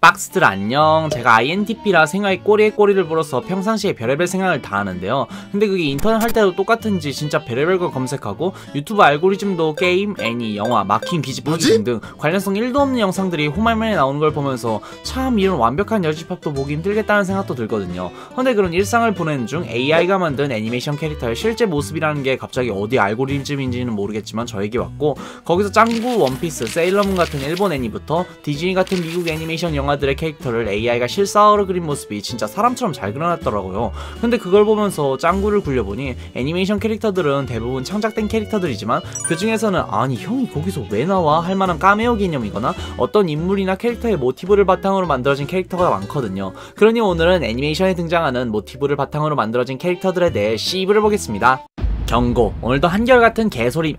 박스들 안녕. 제가 INTP라 생각에 꼬리에 꼬리를 물어서 평상시에 별의별 생각을 다 하는데요. 근데 그게 인터넷 할 때도 똑같은지 진짜 별의별 걸 검색하고 유튜브 알고리즘도 게임, 애니, 영화, 마킹, 뒤집기 등등 관련성 1도 없는 영상들이 호말면에 나오는 걸 보면서 참 이런 완벽한 여집합도 보기 힘들겠다는 생각도 들거든요. 근데 그런 일상을 보내는 중 AI가 만든 애니메이션 캐릭터의 실제 모습이라는 게 갑자기 어디 알고리즘인지는 모르겠지만 저에게 왔고, 거기서 짱구, 원피스, 세일러문 같은 일본 애니부터 디즈니 같은 미국 애니메이션 영화들의 캐릭터를 AI가 실사화로 그린 모습이 진짜 사람처럼 잘 그려놨더라고요. 근데 그걸 보면서 짱구를 굴려보니 애니메이션 캐릭터들은 대부분 창작된 캐릭터들이지만 그 중에서는 아니 형이 거기서 왜 나와? 할 만한 카메오 개념이거나 어떤 인물이나 캐릭터의 모티브를 바탕으로 만들어진 캐릭터가 많거든요. 그러니 오늘은 애니메이션에 등장하는 모티브를 바탕으로 만들어진 캐릭터들에 대해 씹을 보겠습니다. 경고, 오늘도 한결같은 개소리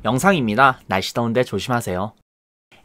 영상입니다. 날씨 더운데 조심하세요.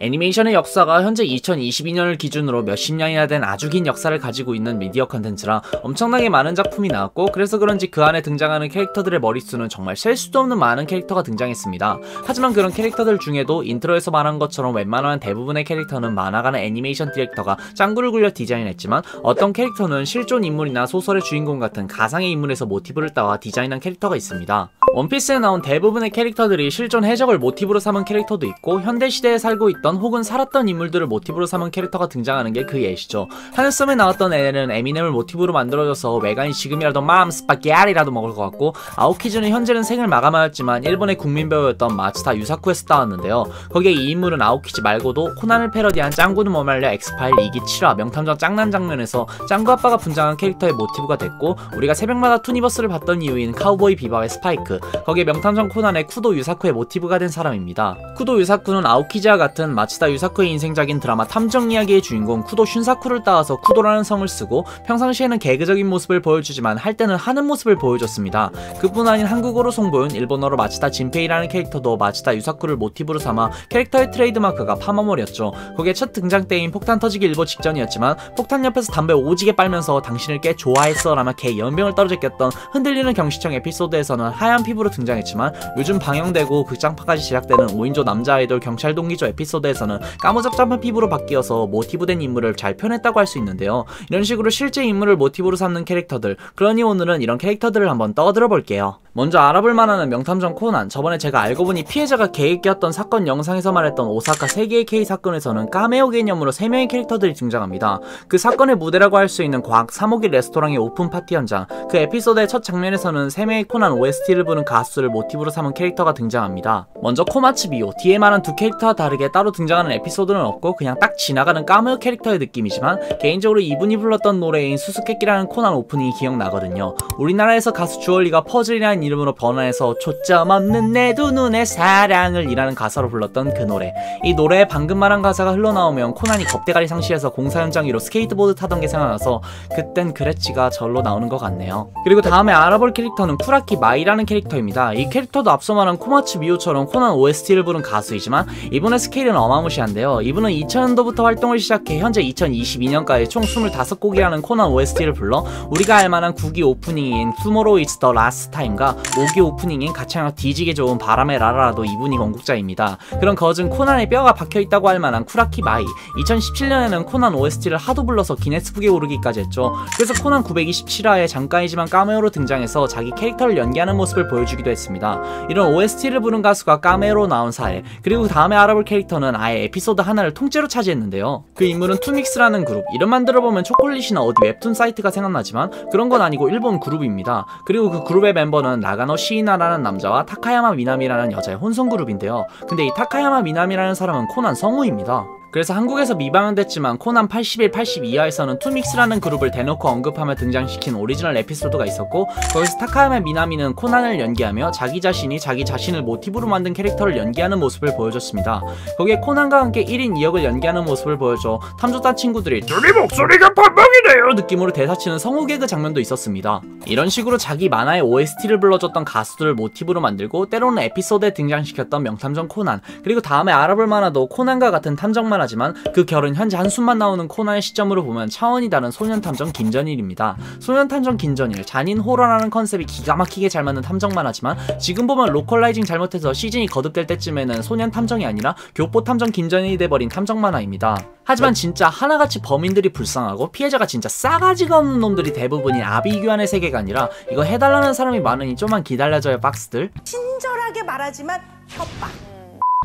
애니메이션의 역사가 현재 2022년을 기준으로 몇십 년이나 된 아주 긴 역사를 가지고 있는 미디어 컨텐츠라 엄청나게 많은 작품이 나왔고, 그래서 그런지 그 안에 등장하는 캐릭터들의 머릿수는 정말 셀 수도 없는 많은 캐릭터가 등장했습니다. 하지만 그런 캐릭터들 중에도 인트로에서 말한 것처럼 웬만한 대부분의 캐릭터는 만화가나 애니메이션 디렉터가 짱구를 굴려 디자인했지만, 어떤 캐릭터는 실존 인물이나 소설의 주인공 같은 가상의 인물에서 모티브를 따와 디자인한 캐릭터가 있습니다. 원피스에 나온 대부분의 캐릭터들이 실존 해적을 모티브로 삼은 캐릭터도 있고, 현대시대에 살고 있던 혹은 살았던 인물들을 모티브로 삼은 캐릭터가 등장하는 게 그 예시죠. 하늘섬에 나왔던 애는 에미넴을 모티브로 만들어져서 외관이 지금이라도 맘 스파게티라도 먹을 것 같고, 아오키즈는 현재는 생을 마감하였지만 일본의 국민 배우였던 마츠다 유사쿠에서 따왔는데요. 거기에 이 인물은 아오키즈 말고도 코난을 패러디한 짱구는 뭐 말려 엑스파일 2기 7화 명탐정 짱난 장면에서 짱구 아빠가 분장한 캐릭터의 모티브가 됐고, 우리가 새벽마다 투니버스를 봤던 이유인 카우보이 비밥의 스파이크, 거기에 명탐정 코난의 쿠도 유사쿠의 모티브가 된 사람입니다. 쿠도 유사쿠는 아오키즈와 같은 마츠다 유사쿠의 인생작인 드라마 탐정 이야기의 주인공 쿠도 슌사쿠를 따와서 쿠도라는 성을 쓰고, 평상시에는 개그적인 모습을 보여주지만 할 때는 하는 모습을 보여줬습니다. 그뿐 아닌 한국어로 송보윤, 일본어로 마츠다 진페이라는 캐릭터도 마츠다 유사쿠를 모티브로 삼아 캐릭터의 트레이드마크가 파마몰이었죠. 거기에 첫 등장 때인 폭탄 터지기 일보 직전이었지만 폭탄 옆에서 담배 오지게 빨면서 당신을 꽤 좋아했어 라며 개 연병을 떨어져 꼈던 흔들리는 경시청 에피소드에서는 하얀 피부로 등장했지만, 요즘 방영되고 극장판까지 제작되는 5인조 남자 아이돌 경찰 동기조 에피소드에서는 까무잡잡한 피부로 바뀌어서 모티브된 인물을 잘 표현했다고 할 수 있는데요. 이런 식으로 실제 인물을 모티브로 삼는 캐릭터들, 그러니 오늘은 이런 캐릭터들을 한번 떠들어 볼게요. 먼저 알아볼 만한 명탐정 코난, 저번에 제가 알고보니 피해자가 개에 꼈던 사건 영상에서 말했던 오사카 세계의 K 사건에서는 카메오 개념으로 3명의 캐릭터들이 등장합니다. 그 사건의 무대라고 할 수 있는 과학 3호기 레스토랑의 오픈 파티 현장, 그 에피소드의 첫 장면에서는 3명의 코난 OST를 부른 가수를 모티브로 삼은 캐릭터가 등장합니다. 먼저 코마츠 미오, 뒤에 말한 두 캐릭터와 다르게 따로 등장하는 에피소드는 없고 그냥 딱 지나가는 까메오 캐릭터의 느낌이지만, 개인적으로 이분이 불렀던 노래인 수수께끼라는 코난 오프닝이 기억나거든요. 우리나라에서 가수 주얼리가 퍼즐이라는 이름으로 번안해서 초점 없는 내 두 눈의 사랑을 이라는 가사로 불렀던 그 노래, 이 노래에 방금 말한 가사가 흘러나오면 코난이 겁대가리 상시해서 공사 현장 위로 스케이트보드 타던 게 생각나서 그땐 그랬지가 절로 나오는 것 같네요. 그리고 다음에 알아볼 캐릭터는 쿠라키 마이라는 캐릭터입니다. 이 캐릭터도 앞서 말한 코마츠 미오처럼 코난 OST를 부른 가수이지만 이분의 스케일은 어마무시한데요. 이분은 2000년도부터 활동을 시작해 현재 2022년까지 총 25곡이라는 코난 OST를 불러 우리가 알만한 9기 오프닝인 Tomorrow is the Last Time과 5기 오프닝인 가창력 뒤지게 좋은 바람의 라라라도 이분이 원곡자입니다. 그런 거진 코난의 뼈가 박혀있다고 할 만한 쿠라키 마이, 2017년에는 코난 OST를 하도 불러서 기네스북에 오르기까지 했죠. 그래서 코난 927화에 잠깐이지만 카메오로 등장해서 자기 캐릭터를 연기하는 모습을 보여주기도 했습니다. 이런 OST를 부른 가수가 카메오로 나온 사례, 그리고 다음에 알아볼 캐릭터는 아예 에피소드 하나를 통째로 차지했는데요. 그 인물은 투믹스라는 그룹, 이름만 들어보면 초콜릿이나 어디 웹툰 사이트가 생각나지만 그런 건 아니고 일본 그룹입니다. 그리고 그 그룹의 멤버는 나가노 시이나라는 남자와 타카야마 미나미라는 여자의 혼성 그룹인데요. 근데 이 타카야마 미나미라는 사람은 코난 성우입니다. 그래서 한국에서 미방영됐지만 코난 81, 82화에서는 투믹스라는 그룹을 대놓고 언급하며 등장시킨 오리지널 에피소드가 있었고, 거기서 타카야마 미나미는 코난을 연기하며 자기 자신이 자기 자신을 모티브로 만든 캐릭터를 연기하는 모습을 보여줬습니다. 거기에 코난과 함께 1인 2역을 연기하는 모습을 보여줘 탐조단 친구들이 둘이 목소리가 반방이네요 느낌으로 대사치는 성우 개그 장면도 있었습니다. 이런 식으로 자기 만화의 OST를 불러줬던 가수들을 모티브로 만들고 때로는 에피소드에 등장시켰던 명탐정 코난, 그리고 다음에 알아볼 만화도 코난과 같은 탐정 만화 탐정만 하지만 그 결은 현재 한숨만 나오는 코난의 시점으로 보면 차원이 다른 소년탐정 김전일입니다. 소년탐정 김전일, 잔인 호러라는 컨셉이 기가 막히게 잘 맞는 탐정만 하지만 지금 보면 로컬라이징 잘못해서 시즌이 거듭될 때쯤에는 소년탐정이 아니라 교포탐정 김전일이 돼버린 탐정 만화입니다. 하지만 진짜 하나같이 범인들이 불쌍하고 피해자가 진짜 싸가지가 없는 놈들이 대부분인 아비규환의 세계가 아니라 이거 해달라는 사람이 많으니 좀만 기다려줘요 박스들. 친절하게 말하지만 협박.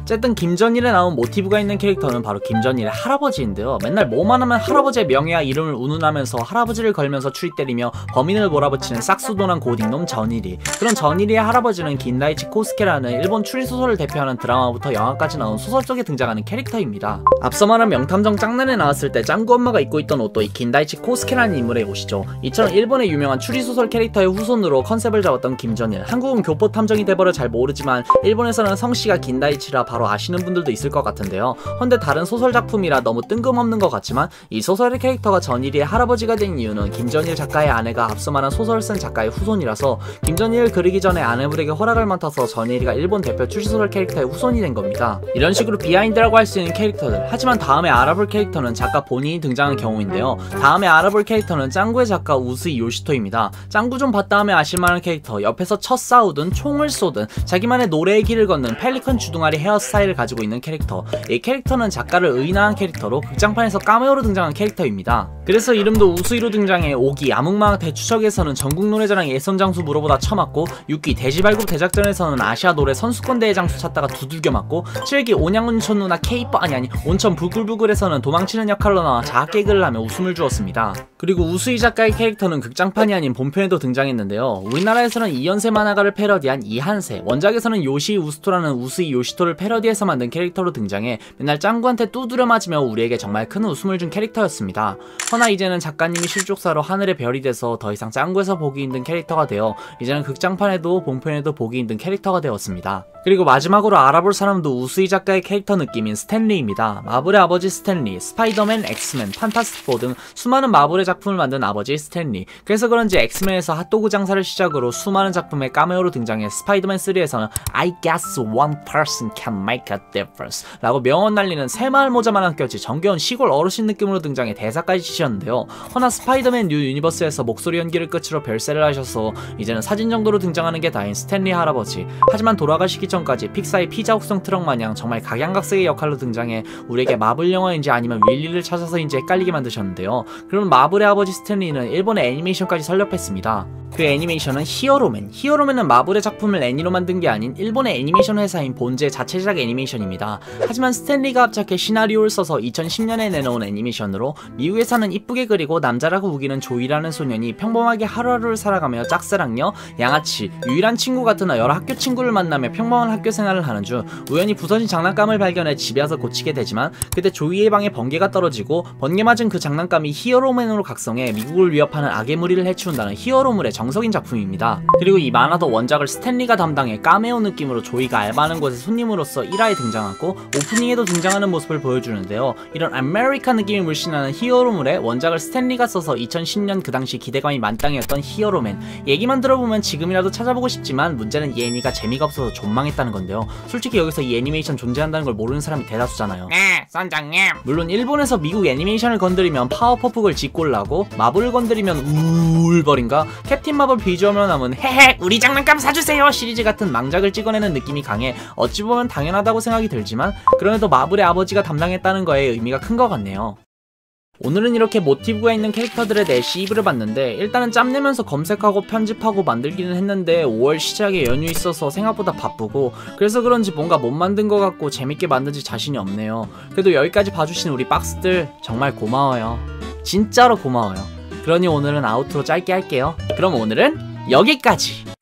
어쨌든 김전일에 나온 모티브가 있는 캐릭터는 바로 김전일의 할아버지인데요. 맨날 뭐만 하면 할아버지의 명예와 이름을 운운하면서 할아버지를 걸면서 추리 때리며 범인을 몰아붙이는 싹수도난 고딩놈 전일이. 그런 전일이의 할아버지는 긴다이치 코스케라는 일본 추리소설을 대표하는 드라마부터 영화까지 나온 소설 속에 등장하는 캐릭터입니다. 앞서 말한 명탐정 짱난에 나왔을 때 짱구 엄마가 입고 있던 옷도 이 긴다이치 코스케라는 인물의 옷이죠. 이처럼 일본의 유명한 추리소설 캐릭터의 후손으로 컨셉을 잡았던 김전일. 한국은 교포탐정이 돼버려 잘 모르지만 일본에서는 성씨가 긴다이치라 바로 아시는 분들도 있을 것 같은데요. 헌데 다른 소설 작품이라 너무 뜬금없는 것 같지만 이 소설의 캐릭터가 전일이의 할아버지가 된 이유는 김전일 작가의 아내가 앞서 말한 소설을 쓴 작가의 후손이라서 김전일을 그리기 전에 아내분에게 허락을 맡아서 전일이가 일본 대표 추리소설 캐릭터의 후손이 된 겁니다. 이런 식으로 비하인드라고 할 수 있는 캐릭터들. 하지만 다음에 알아볼 캐릭터는 작가 본인이 등장한 경우인데요. 다음에 알아볼 캐릭터는 짱구의 작가 우스이 요시토입니다. 짱구 좀 봤다 하면 아실만한 캐릭터. 옆에서 첫 싸우든 총을 쏘든 자기만의 노래의 길을 걷는 펠리컨 주둥아리 헤어스타일을 가지고 있는 캐릭터. 이 캐릭터는 작가를 의인화한 캐릭터로 극장판에서 카메오로 등장한 캐릭터입니다. 그래서 이름도 우스이로 등장해 5기 암흑마왕 대추석에서는 전국노래자랑 예선장수 물어보다 처맞고 6기 돼지발굽 대작전에서는 아시아 노래 선수권 대회 장수 찾다가 두들겨 맞고 7기 온양온천 누나 케이퍼 아니 온천 부글부글에서는 도망치는 역할로 나와 자학개그를 하며 웃음을 주었습니다. 그리고 우스이 작가의 캐릭터는 극장판이 아닌 본편에도 등장했는데요. 우리나라에서는 이연세 만화가를 패러디한 이한세, 원작에서는 요시 우스토라는 우스이 요시토를 패러디해서 만든 캐릭터로 등장해 맨날 짱구한테 두드려 맞으며 우리에게 정말 큰 웃음을 준 캐릭터였습니다. 허나 이제는 작가님이 실족사로 하늘의 별이 돼서 더 이상 짱구에서 보기 힘든 캐릭터가 되어 이제는 극장판에도 본편에도 보기 힘든 캐릭터가 되었습니다. 그리고 마지막으로 알아볼 사람도 우스이 작가의 캐릭터 느낌인 스탠리입니다. 마블의 아버지 스탠리, 스파이더맨, 엑스맨, 판타스틱 4 등 수많은 마블의 작품을 만든 아버지 스탠리. 그래서 그런지 엑스맨에서 핫도그 장사를 시작으로 수많은 작품에 카메오로 등장해 스파이더맨 3에서는 I guess one person can make a difference 라고 명언 날리는 새마을 모자만한 껴지 정겨운 시골 어르신 느낌으로 등장해 대사까지 치셨는데요. 허나 스파이더맨 뉴 유니버스에서 목소리 연기를 끝으로 별세를 하셔서 이제는 사진 정도로 등장하는 게 다인 스탠리 할아버지. 하지만 돌아가시기 전까지 픽사의 피자 혹성 트럭 마냥 정말 각양각색의 역할로 등장해 우리에게 마블 영화인지 아니면 윌리를 찾아서인지 헷갈리게 만드셨는데요. 그럼 마블의 아버지 스탠리는 일본의 애니메이션까지 설립했습니다. 그 애니메이션은 히어로맨. 히어로맨은 마블의 작품을 애니로 만든 게 아닌 일본의 애니메이션 회사인 본즈의 자체 제작 애니메이션입니다. 하지만 스탠리가 합작해 시나리오를 써서 2010년에 내놓은 애니메이션으로 미국에서는 이쁘게 그리고 남자라고 우기는 조이라는 소년이 평범하게 하루하루를 살아가며 짝사랑녀, 양아치, 유일한 친구 같은 여러 학교 친구를 만나며 평범한 학교 생활을 하는 중 우연히 부서진 장난감을 발견해 집에 와서 고치게 되지만 그때 조이의 방에 번개가 떨어지고 번개 맞은 그 장난감이 히어로맨으로 각성해 미국을 위협하는 악의 무리를 해치운다는 히어로물의 정석인 작품입니다. 그리고 이 만화도 원작을 스탠리가 담당해 카메오 느낌으로 조이가 알바하는 곳에 손님으로서 1화에 등장하고 오프닝에도 등장하는 모습을 보여주는데요. 이런 아메리칸 느낌이 물씬하는 히어로물에 원작을 스탠리가 써서 2010년 그 당시 기대감이 만땅이었던 히어로맨. 얘기만 들어보면 지금이라도 찾아보고 싶지만 문제는 이 애니가 재미가 없어서 존망했다는 건데요. 솔직히 여기서 이 애니메이션 존재한다는 걸 모르는 사람이 대다수잖아요. 네, 선장님. 물론 일본에서 미국 애니메이션을 건드리면 파워퍼프걸 짓골라고 마블을 건드리면 우울버린가 캡틴 마블 비주얼만 남은 헤헤 우리 장난감 사주세요 시리즈 같은 망작을 찍어내는 느낌이 강해 어찌 보면 당연하다고 생각이 들지만 그럼에도 마블의 아버지가 담당했다는 거에 의미가 큰 것 같네요. 오늘은 이렇게 모티브가 있는 캐릭터들에 대해 시입을 봤는데 일단은 짬내면서 검색하고 편집하고 만들기는 했는데 5월 시작에 연휴 있어서 생각보다 바쁘고 그래서 그런지 뭔가 못 만든 것 같고 재밌게 만든지 자신이 없네요. 그래도 여기까지 봐주신 우리 박스들 정말 고마워요. 진짜로 고마워요. 그러니 오늘은 아우트로 짧게 할게요. 그럼 오늘은 여기까지!